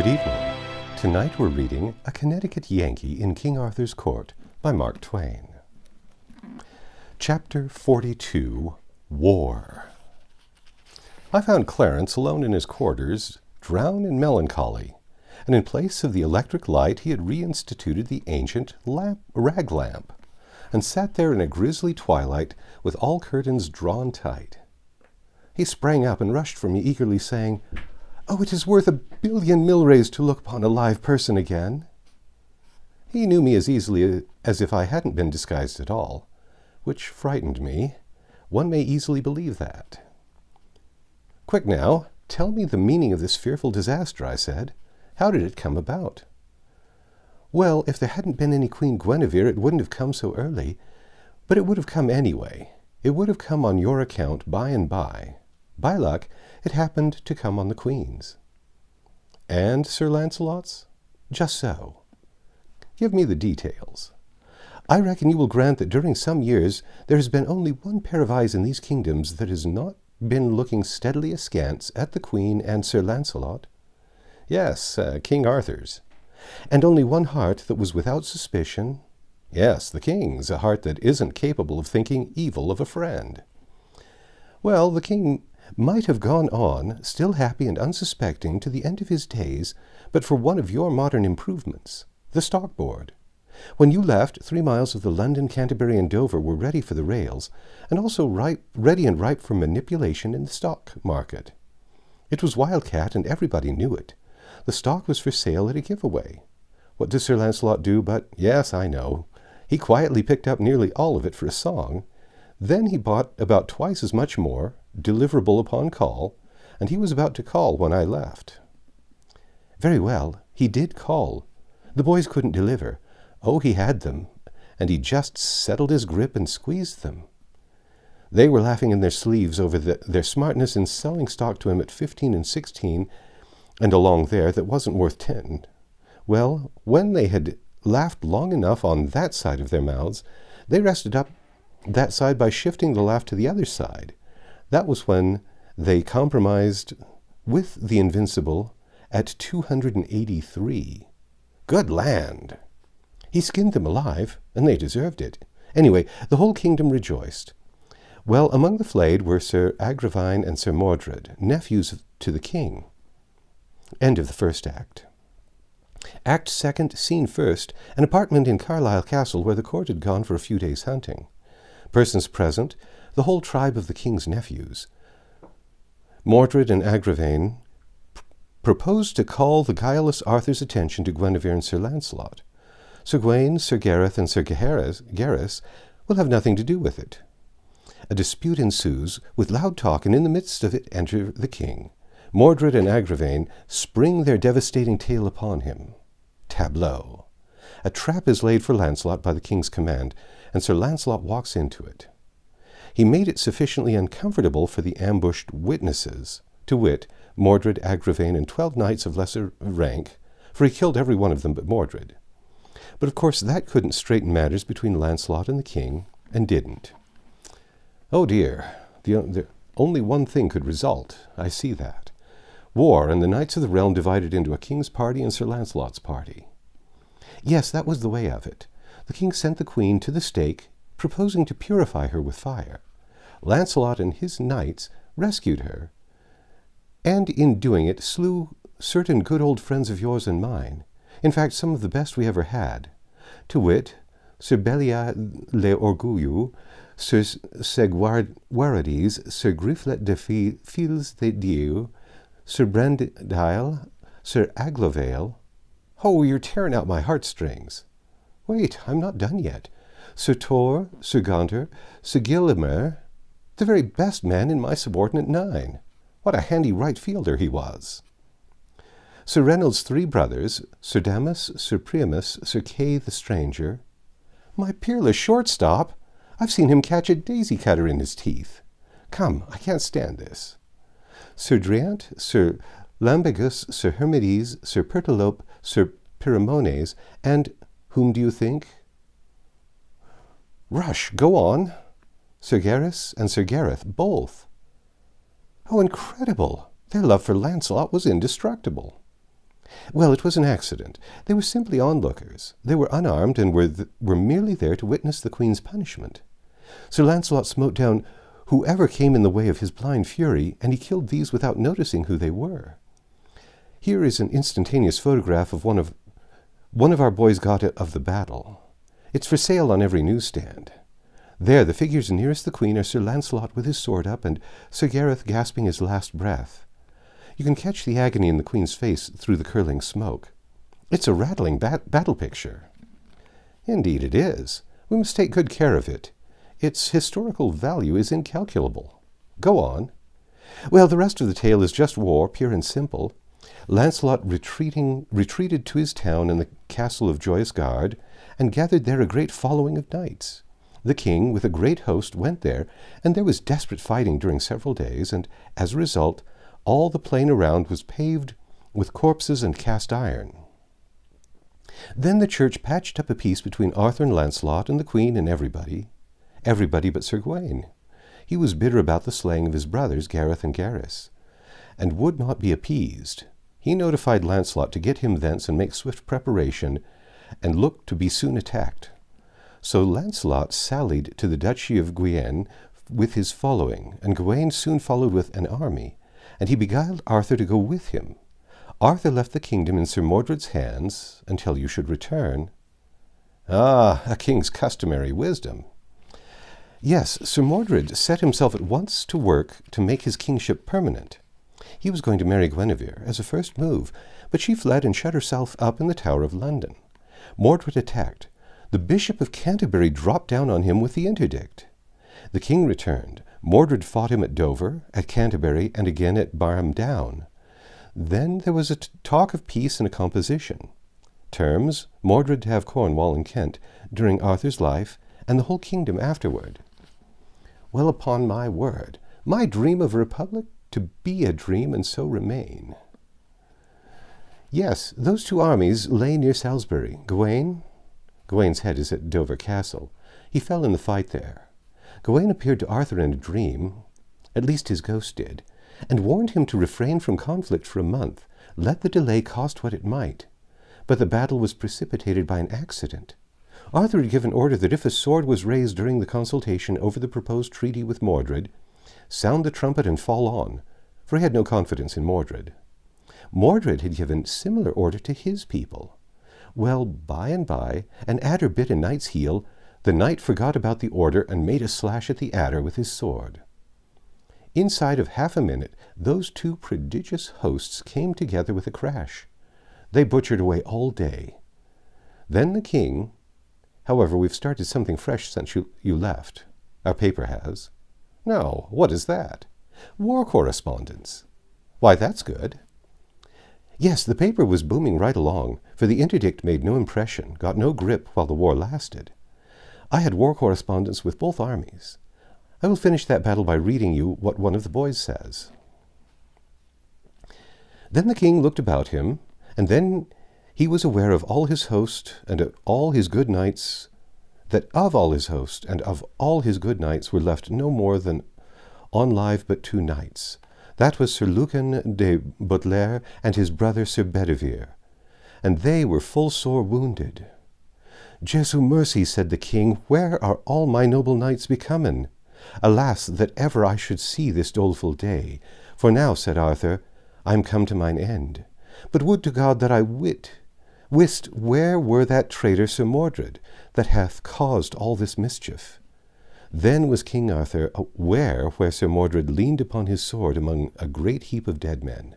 Good evening. Tonight we're reading A Connecticut Yankee in King Arthur's Court by Mark Twain. Chapter 42, War. I found Clarence alone in his quarters, drowned in melancholy, and in place of the electric light he had reinstituted the ancient rag lamp, and sat there in a grisly twilight with all curtains drawn tight. He sprang up and rushed for me eagerly, saying, "Oh, it is worth 1,000,000,000 milrays to look upon a live person again." He knew me as easily as if I hadn't been disguised at all, which frightened me. One may easily believe that. "Quick now, tell me the meaning of this fearful disaster," I said. "How did it come about?" "Well, if there hadn't been any Queen Guinevere, it wouldn't have come so early. But it would have come anyway. It would have come on your account by and by. By luck, it happened to come on the Queen's." "And Sir Lancelot's?" "Just so." "Give me the details." "I reckon you will grant that during some years there has been only one pair of eyes in these kingdoms that has not been looking steadily askance at the Queen and Sir Lancelot?" "Yes, King Arthur's." "And only one heart that was without suspicion?" "Yes, the King's, a heart that isn't capable of thinking evil of a friend." "Well, the King might have gone on, still happy and unsuspecting, to the end of his days, but for one of your modern improvements, the stock board. When you left, 3 miles of the London, Canterbury, and Dover were ready for the rails, and also ready and ripe for manipulation in the stock market. It was wildcat, and everybody knew it. The stock was for sale at a giveaway. What does Sir Lancelot do but, yes, I know, he quietly picked up nearly all of it for a song. Then he bought about twice as much more, deliverable upon call, and he was about to call when I left." "Very well, he did call. The boys couldn't deliver. Oh, he had them, and he just settled his grip and squeezed them. They were laughing in their sleeves over their smartness in selling stock to him at 15 and 16, and along there that wasn't worth 10. Well, when they had laughed long enough on that side of their mouths, they rested up that side by shifting the laugh to the other side. That was when they compromised with the Invincible at 283. Good land! He skinned them alive, and they deserved it. Anyway, the whole kingdom rejoiced. Well, among the flayed were Sir Agravaine and Sir Mordred, nephews to the king." End of the first act. Act second, scene first, an apartment in Carlisle Castle where the court had gone for a few days' hunting. Persons present, the whole tribe of the king's nephews. Mordred and Agravaine proposed to call the guileless Arthur's attention to Guinevere and Sir Lancelot. Sir Gawain, Sir Gareth, and Sir Gaheris will have nothing to do with it. A dispute ensues, with loud talk, and in the midst of it enter the king. Mordred and Agravaine spring their devastating tale upon him. Tableau. A trap is laid for Lancelot by the king's command, and Sir Lancelot walks into it. He made it sufficiently uncomfortable for the ambushed witnesses, to wit, Mordred, Agravaine, and 12 knights of lesser rank, for he killed every one of them but Mordred. But of course that couldn't straighten matters between Lancelot and the king, and didn't. Oh dear, the only one thing could result, I see that. War, and the knights of the realm divided into a king's party and Sir Lancelot's party. Yes, that was the way of it. The king sent the queen to the stake, proposing to purify her with fire. Lancelot and his knights rescued her, and in doing it slew certain good old friends of yours and mine, in fact some of the best we ever had, to wit, Sir Belia le Orgullo, Sir Seguarides, Sir Griflet de Fils de Dieu, Sir Brandile, Sir Aglovale. Oh, you're tearing out my heartstrings. Wait, I'm not done yet. Sir Tor, Sir Gaunter, Sir Gillimer, the very best man in my subordinate 9. What a handy right fielder he was. Sir Reynolds' 3 brothers, Sir Damas, Sir Priamus, Sir Kay the Stranger. My peerless shortstop! I've seen him catch a daisy cutter in his teeth. Come, I can't stand this. Sir Driant, Sir Lambegus, Sir Hermides, Sir Pertolope, Sir Pyrimones, and whom do you think? Rush, go on. Sir Gaheris and Sir Gareth, both. Oh, incredible! Their love for Lancelot was indestructible. Well, it was an accident. They were simply onlookers. They were unarmed and were merely there to witness the Queen's punishment. Sir Launcelot smote down whoever came in the way of his blind fury, and he killed these without noticing who they were. Here is an instantaneous photograph of one of our boys got it of the battle. It's for sale on every newsstand. There, the figures nearest the Queen are Sir Launcelot with his sword up and Sir Gareth gasping his last breath. You can catch the agony in the Queen's face through the curling smoke. It's a rattling battle picture. Indeed it is. We must take good care of it. Its historical value is incalculable. Go on. Well, the rest of the tale is just war, pure and simple. Launcelot retreated to his town in the castle of Joyous Gard, and gathered there a great following of knights. The king, with a great host, went there, and there was desperate fighting during several days, and, as a result, all the plain around was paved with corpses and cast iron. Then the church patched up a peace between Arthur and Launcelot and the Queen and everybody but Sir Gawain. He was bitter about the slaying of his brothers, Gareth and Gareth, and would not be appeased. He notified Launcelot to get him thence and make swift preparation, and looked to be soon attacked. So Launcelot sallied to the duchy of Guienne with his following, and Gawain soon followed with an army, and he beguiled Arthur to go with him. Arthur left the kingdom in Sir Mordred's hands until you should return. Ah, a king's customary wisdom. Yes, Sir Mordred set himself at once to work to make his kingship permanent. He was going to marry Guinevere as a first move, but she fled and shut herself up in the Tower of London. Mordred attacked. The Bishop of Canterbury dropped down on him with the interdict. The king returned. Mordred fought him at Dover, at Canterbury, and again at Barham Down. Then there was a talk of peace and a composition. Terms, Mordred to have Cornwall and Kent during Arthur's life, and the whole kingdom afterward. Well, upon my word, my dream of a republic to be a dream and so remain. Yes, those two armies lay near Salisbury. Gawain's head is at Dover Castle. He fell in the fight there. Gawain appeared to Arthur in a dream, at least his ghost did, and warned him to refrain from conflict for a month, let the delay cost what it might. But the battle was precipitated by an accident. Arthur had given order that if a sword was raised during the consultation over the proposed treaty with Mordred, sound the trumpet and fall on, for he had no confidence in Mordred. Mordred had given similar order to his people. Well, by and by, an adder bit a knight's heel. The knight forgot about the order and made a slash at the adder with his sword. Inside of half a minute, those two prodigious hosts came together with a crash. They butchered away all day. Then the king... However, we've started something fresh since you left. Our paper has. No, what is that? War correspondence. Why, that's good. Yes, the paper was booming right along, for the interdict made no impression, got no grip while the war lasted. I had war correspondence with both armies. I will finish that battle by reading you what one of the boys says. Then the king looked about him, and then he was aware of all his host and of all his good knights, that of all his host and of all his good knights were left no more than on live but 2 knights. That was Sir Lucan de Baudelaire and his brother Sir Bedivere, and they were full sore wounded. Jesu mercy, said the king, where are all my noble knights becomen? Alas, that ever I should see this doleful day. For now, said Arthur, I am come to mine end. But would to God that I wist where were that traitor Sir Mordred, that hath caused all this mischief. Then was King Arthur aware where Sir Mordred leaned upon his sword among a great heap of dead men.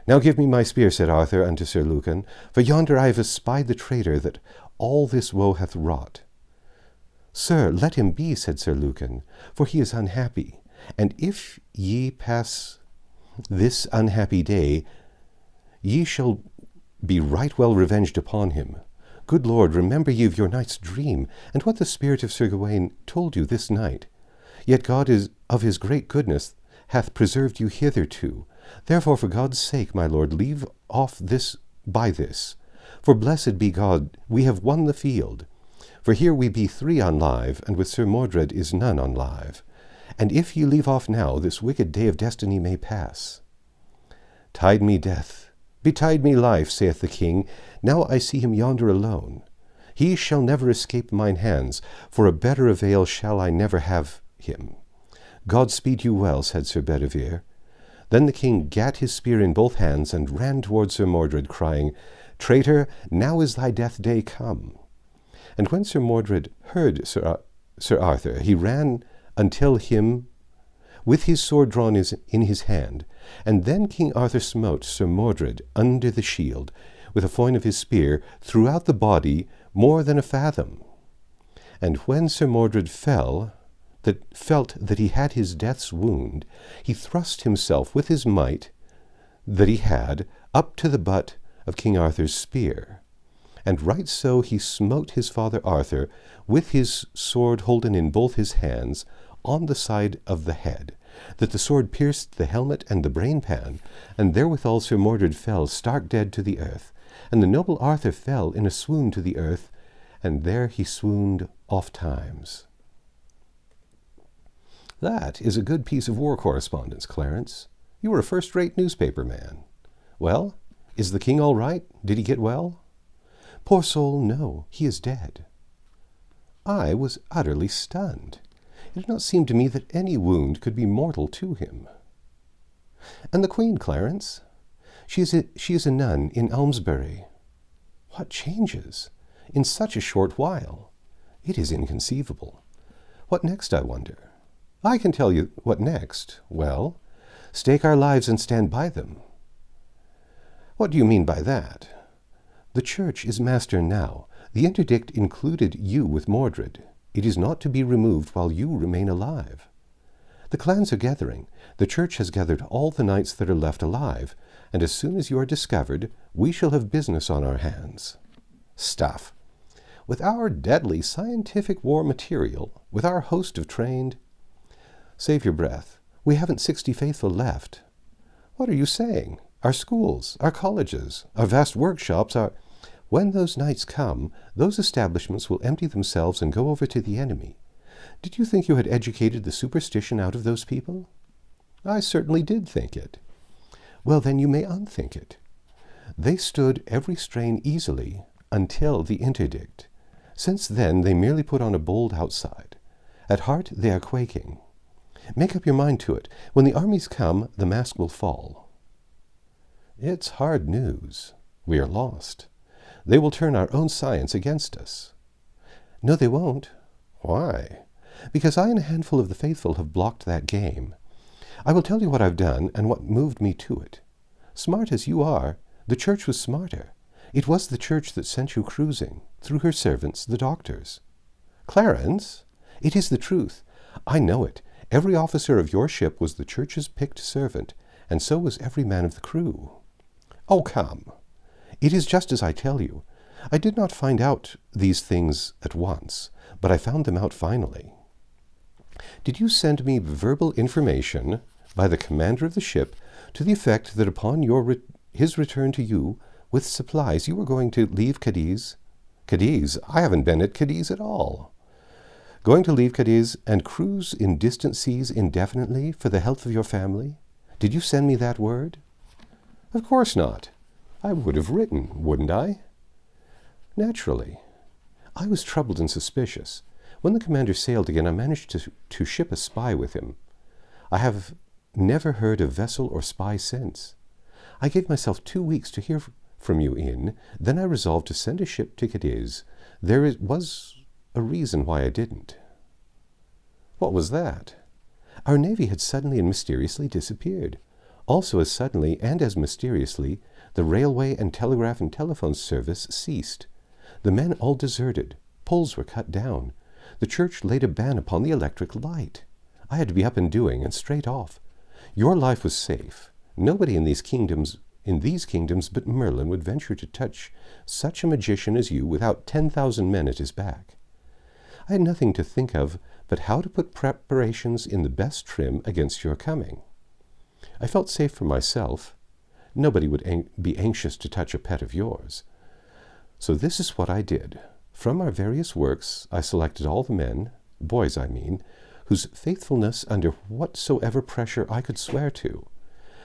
Now give me my spear, said Arthur unto Sir Lucan, for yonder I have espied the traitor that all this woe hath wrought. Sir, let him be, said Sir Lucan, for he is unhappy, and if ye pass this unhappy day, ye shall be right well revenged upon him. Good Lord, remember ye of your night's dream, and what the spirit of Sir Gawain told you this night. Yet God is of his great goodness hath preserved you hitherto. Therefore, for God's sake, my lord, leave off this by this. For blessed be God, we have won the field. For here we be 3 on live, and with Sir Mordred is none on live. And if ye leave off now, this wicked day of destiny may pass. Tide me death, Betide me life, saith the king, now I see him yonder alone. He shall never escape mine hands, for a better avail shall I never have him. God speed you well, said Sir Bedivere. Then the king gat his spear in both hands, and ran toward Sir Mordred, crying, Traitor, now is thy death day come. And when Sir Mordred heard Sir Arthur, he ran until him with his sword drawn in his hand. And then King Arthur smote Sir Mordred under the shield, with a foin of his spear, throughout the body more than a fathom. And when Sir Mordred felt that he had his death's wound, he thrust himself with his might that he had up to the butt of King Arthur's spear. And right so he smote his father Arthur with his sword holden in both his hands on the side of the head, that the sword pierced the helmet and the brainpan, and therewithal Sir Mordred fell stark dead to the earth, and the noble Arthur fell in a swoon to the earth, and there he swooned oft times. That is a good piece of war correspondence, Clarence. You were a first-rate newspaper man. Well, is the king all right? Did he get well? Poor soul, no, he is dead. I was utterly stunned. It did not seem to me that any wound could be mortal to him. And the Queen, Clarence? She is a nun in Almesbury. What changes! In such a short while. It is inconceivable. What next, I wonder? I can tell you what next. Well, stake our lives and stand by them. What do you mean by that? The church is master now. The interdict included you with Mordred. It is not to be removed while you remain alive. The clans are gathering. The church has gathered all the knights that are left alive, and as soon as you are discovered, we shall have business on our hands. Stuff! With our deadly scientific war material, with our host of trained... Save your breath. We haven't 60 faithful left. What are you saying? Our schools, our colleges, our vast workshops, our... When those knights come, those establishments will empty themselves and go over to the enemy. Did you think you had educated the superstition out of those people? I certainly did think it. Well, then you may unthink it. They stood every strain easily until the interdict. Since then, they merely put on a bold outside. At heart, they are quaking. Make up your mind to it. When the armies come, the mask will fall. It's hard news. We are lost. They will turn our own science against us. No, they won't. Why? Because I and a handful of the faithful have blocked that game. I will tell you what I've done and what moved me to it. Smart as you are, the church was smarter. It was the church that sent you cruising, through her servants, the doctors. Clarence, it is the truth. I know it. Every officer of your ship was the church's picked servant, and so was every man of the crew. Oh, come. It is just as I tell you. I did not find out these things at once, but I found them out finally. Did you send me verbal information by the commander of the ship to the effect that upon his return to you with supplies you were going to leave Cadiz? Cadiz? I haven't been at Cadiz at all. Going to leave Cadiz and cruise in distant seas indefinitely for the health of your family? Did you send me that word? Of course not. I would have written, wouldn't I? Naturally. I was troubled and suspicious. When the commander sailed again, I managed to ship a spy with him. I have never heard of vessel or spy since. I gave myself 2 weeks to hear from you in, then I resolved to send a ship to Cadiz. There was a reason why I didn't. What was that? Our navy had suddenly and mysteriously disappeared. Also as suddenly and as mysteriously, the railway and telegraph and telephone service ceased. The men all deserted. Poles were cut down. The church laid a ban upon the electric light. I had to be up and doing, and straight off. Your life was safe. Nobody in these kingdoms but Merlin would venture to touch such a magician as you without 10,000 men at his back. I had nothing to think of but how to put preparations in the best trim against your coming. I felt safe for myself. Nobody would be anxious to touch a pet of yours. So this is what I did. From our various works, I selected all the men, boys I mean, whose faithfulness under whatsoever pressure I could swear to,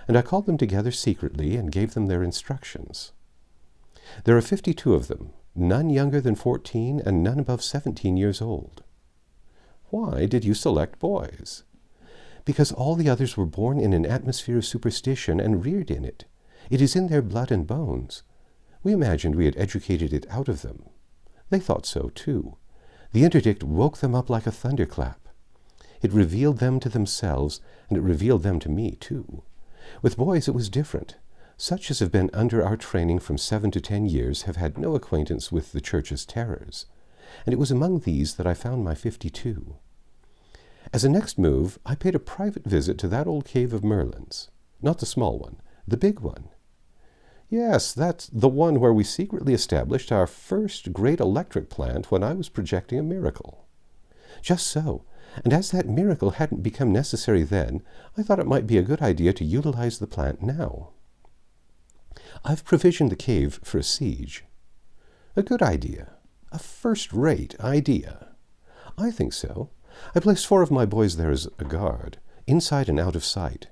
and I called them together secretly and gave them their instructions. There are 52 of them, none younger than 14 and none above 17 years old. Why did you select boys? Because all the others were born in an atmosphere of superstition and reared in it. It is in their blood and bones. We imagined we had educated it out of them. They thought so, too. The interdict woke them up like a thunderclap. It revealed them to themselves, and it revealed them to me, too. With boys it was different. Such as have been under our training from 7 to 10 years have had no acquaintance with the Church's terrors. And it was among these that I found my 52. As a next move, I paid a private visit to that old cave of Merlin's. Not the small one, the big one. Yes, that's the one where we secretly established our first great electric plant when I was projecting a miracle. Just so, and as that miracle hadn't become necessary then, I thought it might be a good idea to utilize the plant now. I've provisioned the cave for a siege. A good idea. A first-rate idea. I think so. I placed 4 of my boys there as a guard, inside and out of sight.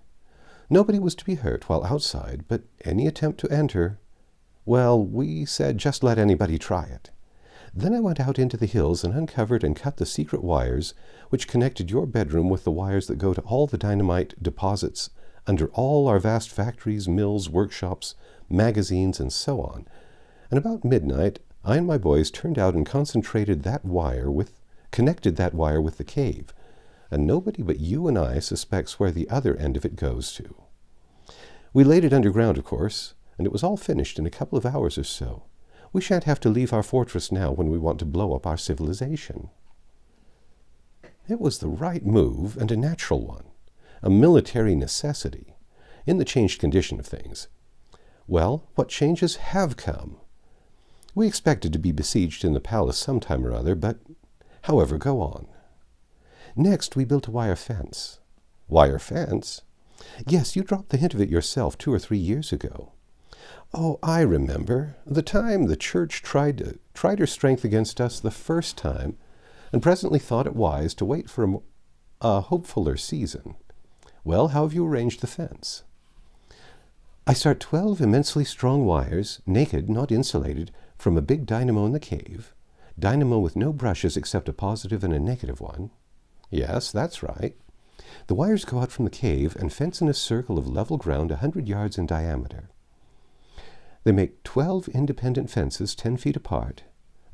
Nobody was to be hurt while outside, but any attempt to enter, well, we said just let anybody try it. Then I went out into the hills and uncovered and cut the secret wires which connected your bedroom with the wires that go to all the dynamite deposits under all our vast factories, mills, workshops, magazines, and so on. And about midnight, I and my boys turned out and connected that wire with the cave, and nobody but you and I suspects where the other end of it goes to. We laid it underground, of course, and it was all finished in a couple of hours or so. We shan't have to leave our fortress now when we want to blow up our civilization. It was the right move, and a natural one, a military necessity, in the changed condition of things. Well, what changes have come? We expected to be besieged in the palace sometime or other, but, however, go on. Next, we built a wire fence. Wire fence? Yes, you dropped the hint of it yourself 2 or 3 years ago. Oh, I remember. The time the Church tried her strength against us the first time, and presently thought it wise to wait for a hopefuller season. Well, how have you arranged the fence? I start 12 immensely strong wires, naked, not insulated, from a big dynamo in the cave. Dynamo with no brushes except a positive and a negative one. Yes, that's right. The wires go out from the cave and fence in a circle of level ground 100 yards in diameter. They make 12 independent fences 10 feet apart.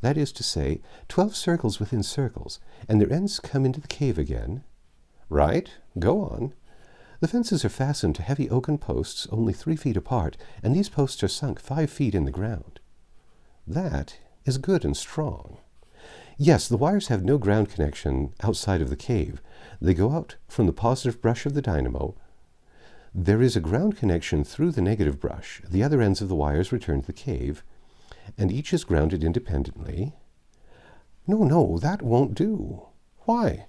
That is to say, 12 circles within circles, and their ends come into the cave again. Right, go on. The fences are fastened to heavy oaken posts only 3 feet apart, and these posts are sunk 5 feet in the ground. That is good and strong. Yes, the wires have no ground connection outside of the cave. They go out from the positive brush of the dynamo. There is a ground connection through the negative brush. The other ends of the wires return to the cave, and each is grounded independently. No, that won't do. Why?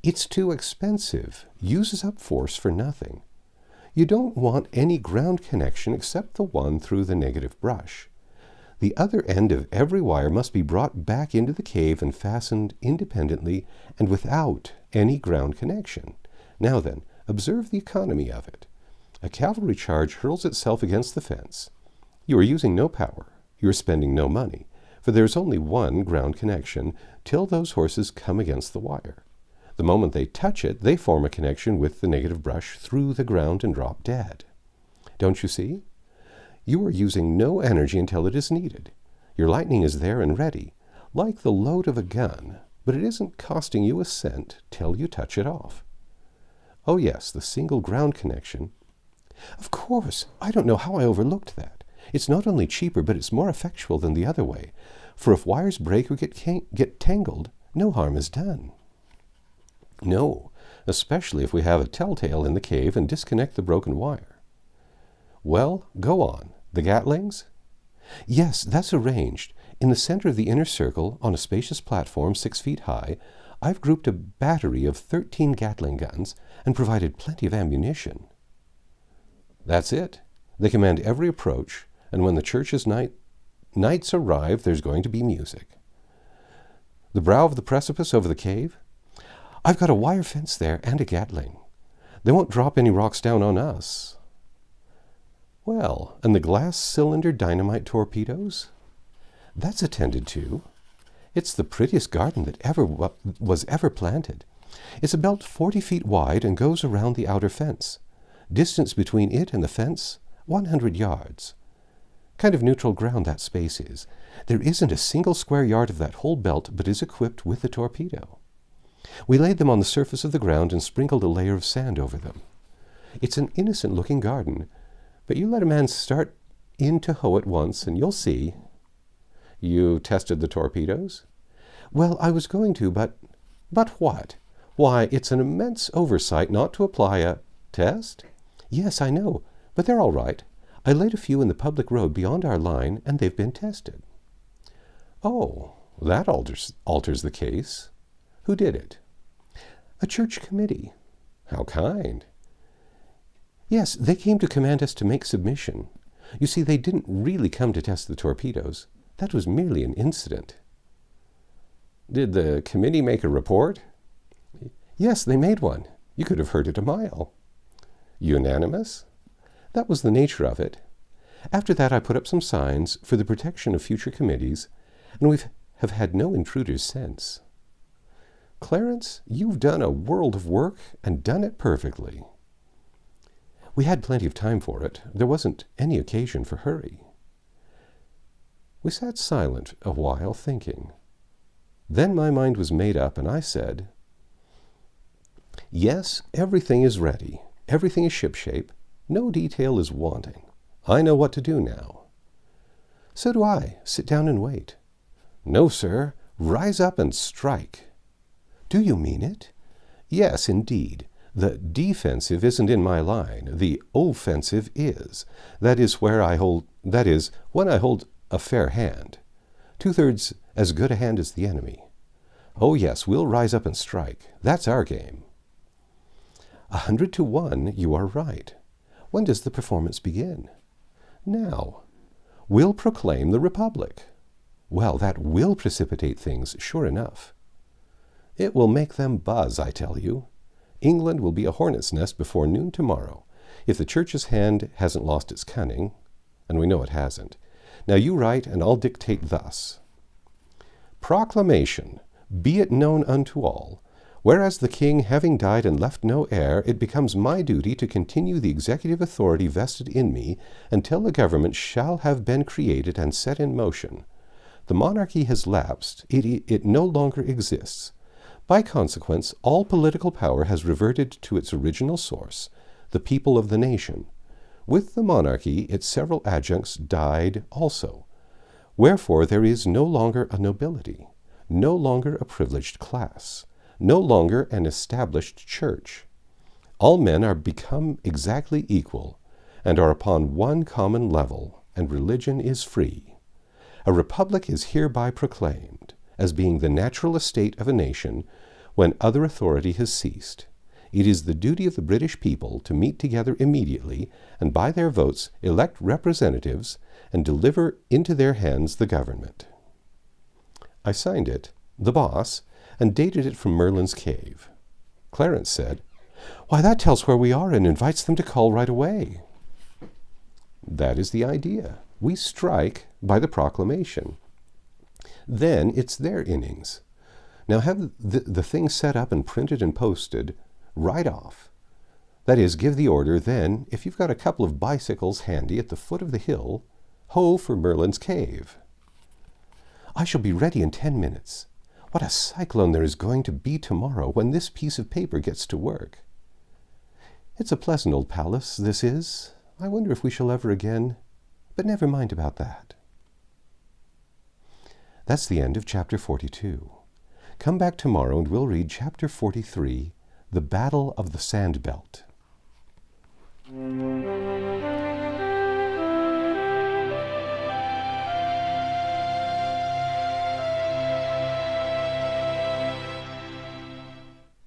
It's too expensive. Uses up force for nothing. You don't want any ground connection except the one through the negative brush. The other end of every wire must be brought back into the cave and fastened independently and without any ground connection. Now then, observe the economy of it. A cavalry charge hurls itself against the fence. You are using no power. You are spending no money, for there is only one ground connection till those horses come against the wire. The moment they touch it, they form a connection with the negative brush through the ground and drop dead. Don't you see? You are using no energy until it is needed. Your lightning is there and ready, like the load of a gun, but it isn't costing you a cent till you touch it off. Oh yes, the single ground connection. Of course, I don't know how I overlooked that. It's not only cheaper, but it's more effectual than the other way, for if wires break or get tangled, no harm is done. No, especially if we have a telltale in the cave and disconnect the broken wire. Well, go on. The Gatlings? Yes, that's arranged. In the center of the inner circle, on a spacious platform 6 feet high, I've grouped a battery of 13 Gatling guns and provided plenty of ammunition. That's it. They command every approach, and when the Church's knights arrive, there's going to be music. The brow of the precipice over the cave? I've got a wire fence there and a Gatling. They won't drop any rocks down on us. Well, and the glass cylinder dynamite torpedoes? That's attended to. It's the prettiest garden that was ever planted. It's a belt 40 feet wide and goes around the outer fence. Distance between it and the fence, 100 yards. Kind of neutral ground that space is. There isn't a single square yard of that whole belt but is equipped with a torpedo. We laid them on the surface of the ground and sprinkled a layer of sand over them. It's an innocent-looking garden, but you let a man start in to hoe at once, and you'll see. You tested the torpedoes? Well, I was going to, but... But what? Why, it's an immense oversight not to apply a... Test? Yes, I know, but they're all right. I laid a few in the public road beyond our line, and they've been tested. Oh, that alters the case. Who did it? A church committee. How kind. Yes, they came to command us to make submission. You see, they didn't really come to test the torpedoes. That was merely an incident. Did the committee make a report? Yes, they made one. You could have heard it a mile. Unanimous? That was the nature of it. After that, I put up some signs for the protection of future committees, and we have had no intruders since. Clarence, you've done a world of work and done it perfectly. We had plenty of time for it. There wasn't any occasion for hurry. We sat silent a while, thinking. Then my mind was made up, and I said, yes, everything is ready. Everything is shipshape. No detail is wanting. I know what to do now. So do I. Sit down and wait. No, sir. Rise up and strike. Do you mean it? Yes, indeed. The defensive isn't in my line. The offensive is. That is when I hold a fair hand. 2/3 as good a hand as the enemy. Oh yes, we'll rise up and strike. That's our game. 100 to 1, you are right. When does the performance begin? Now. We'll proclaim the Republic. Well, that will precipitate things, sure enough. It will make them buzz, I tell you. England will be a hornet's nest before noon tomorrow, if the Church's hand hasn't lost its cunning, and we know it hasn't. Now you write, and I'll dictate thus. Proclamation, be it known unto all, whereas the king having died and left no heir, it becomes my duty to continue the executive authority vested in me until the government shall have been created and set in motion. The monarchy has lapsed, it no longer exists. By consequence, all political power has reverted to its original source, the people of the nation. With the monarchy, its several adjuncts died also. Wherefore there is no longer a nobility, no longer a privileged class, no longer an established church. All men are become exactly equal, and are upon one common level, and religion is free. A republic is hereby proclaimed, as being the natural estate of a nation when other authority has ceased. It is the duty of the British people to meet together immediately, and by their votes elect representatives, and deliver into their hands the government. I signed it, the boss, and dated it from Merlin's cave. Clarence said, Why, that tells where we are and invites them to call right away. That is the idea. We strike by the proclamation. Then it's their innings. Now have the thing set up and printed and posted right off. That is, give the order, then, if you've got a couple of bicycles handy at the foot of the hill, ho for Merlin's cave. I shall be ready in 10 minutes. What a cyclone there is going to be tomorrow when this piece of paper gets to work. It's a pleasant old palace, this is. I wonder if we shall ever again... But never mind about that. That's the end of chapter 42. Come back tomorrow and we'll read chapter 43, The Battle of the Sand Belt.